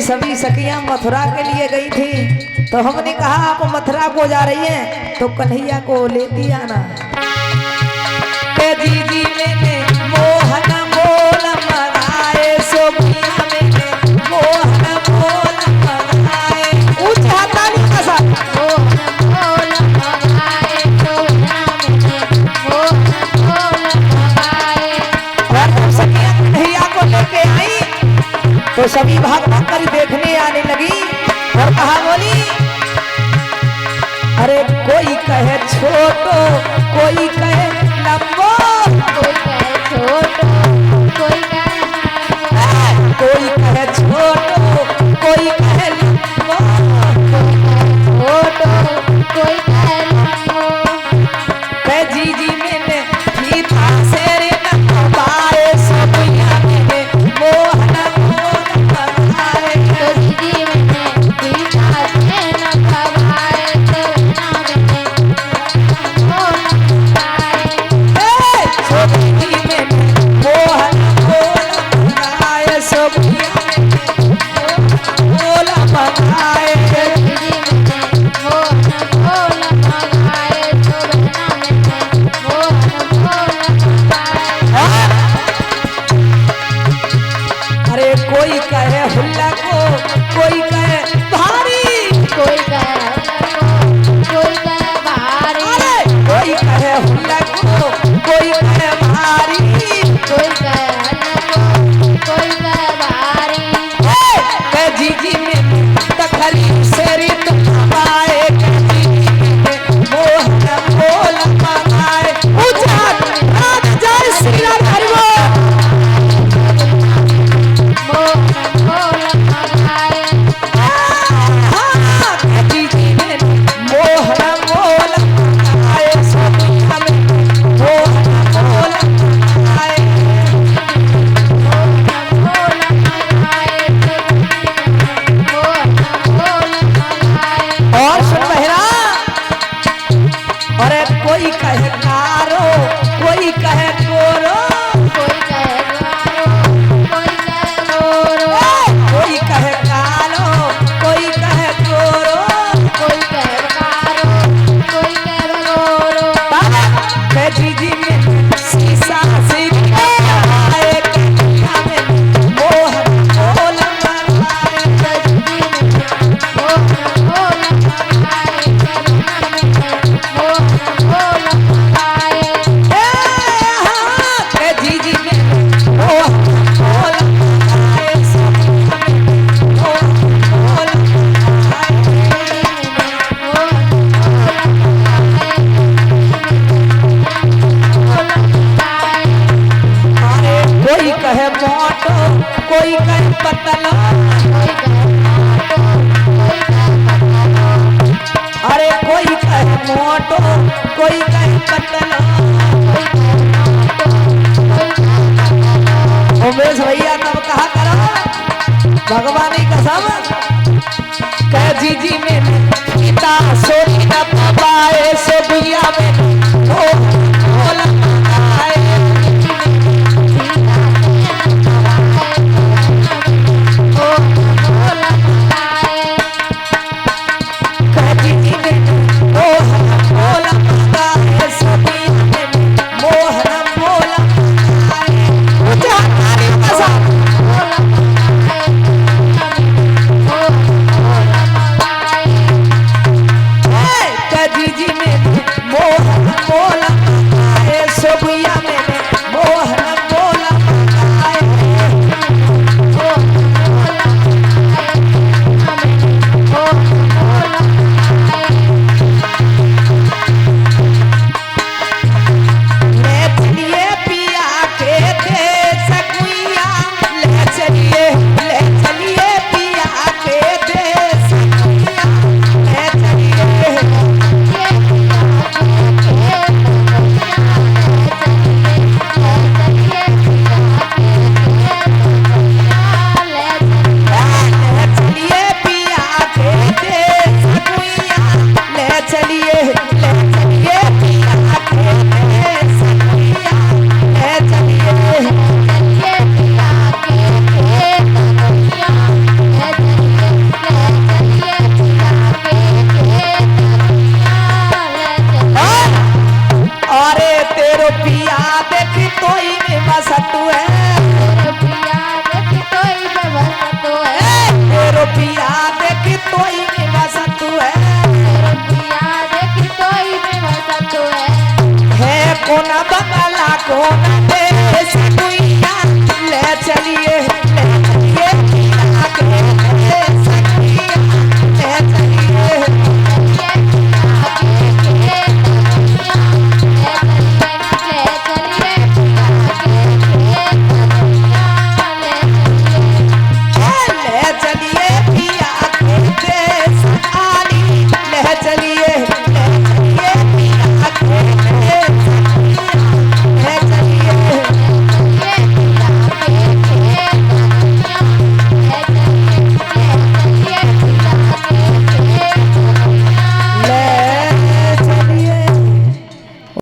सभी सखियां मथुरा के लिए गई थी, तो हमने कहा आप मथुरा को जा रही हैं तो कन्हैया को लेती आना। जी जी मैंने मोहन मोल मगाए, सोबिया मैंने मोहन मोल मगाए, ऊंचा ताली का साथ मोहन मोल मगाए, सोबिया मैंने मोहन मोल मगाए। और जब सखियां कन्हैया को लेके आई तो सभी भाग भाग कर देखने आने लगी और कहा बोली, अरे कोई कहे छोटो कोई कहे लंबो, कोई कहे छोटो कोई कहे कोई कहे छोटो कोई कहे लंबो, छोटो कोई कहे लंबो। कह जी जी मैंने फीता सेरे न पाए, सोबिया मैंने मोहन मोल मगाए। तो दीदी मैंने पीता से न खवाए, सोबिया मैंने मोहन मगाए। सोबिया मैंने मोहन मोल मगाए, सोबिया मैंने मोल मगाए। दीदी मैंने मोहन मोल मगाए, सोबिया मैंने मोहन मोल मगाए। अरे कोई कहे हुल्ला को कोई कहे भारी, कोई कहे लंबो कोई कहे भारी, अरे कोई कहे हुल्ला को कोई कहे भारी, कोई कहे लंबो कोई कहे भारी। कह जी जी में तखरी सेरी तुम पाए, कह जी जी में मोहन मोल मगाए। ऊंचा हाथ जय श्री राम हरि बोल। मोहन मोल मगाए, कह जी जी में मोहन मोल मगाए, सोबिया में मोहन मोल मगाए। मोहन मोल मगाए, मोहन मोल मगाए। और सुन बहरा, अरे कोई कहे कारो कोई कहे गोरो, कोई कहे गारो कोई कहे गोरो, कोई कहे कालो कोई कहे गोरो, कोई कहे गारो कोई कहे गोरो। कह जी जी में शीशा से आए, कन्हैया में मोहन मोल मगाए। दीदी मैंने मोहन मोल मगाए, सोबिया मैंने मोहन मोल मगाए। कह जी जी में मोहन मोल मगाए, सोबिया में मोहन मोल मगाए। अरे कोई कहे मोटो कोई कहे पतला, अरे कोई कहे मोटो कोई कहे पतला। उमेश भैया तब कहा करो भगवान की कसम, कह जी जी में पिता सोनी न पाए, सोबिया में मोल मगाए। कह जी जी में मोहन मोल मगाए, सोबिया में मोहन मोल मगाए। ऊंचा ताली का साथ कह जी जी में मोहन मोल मगाए, सोबिया में मोहन मोल मगाए। ले चलिए पिया के दे सकुइया, ले चलिए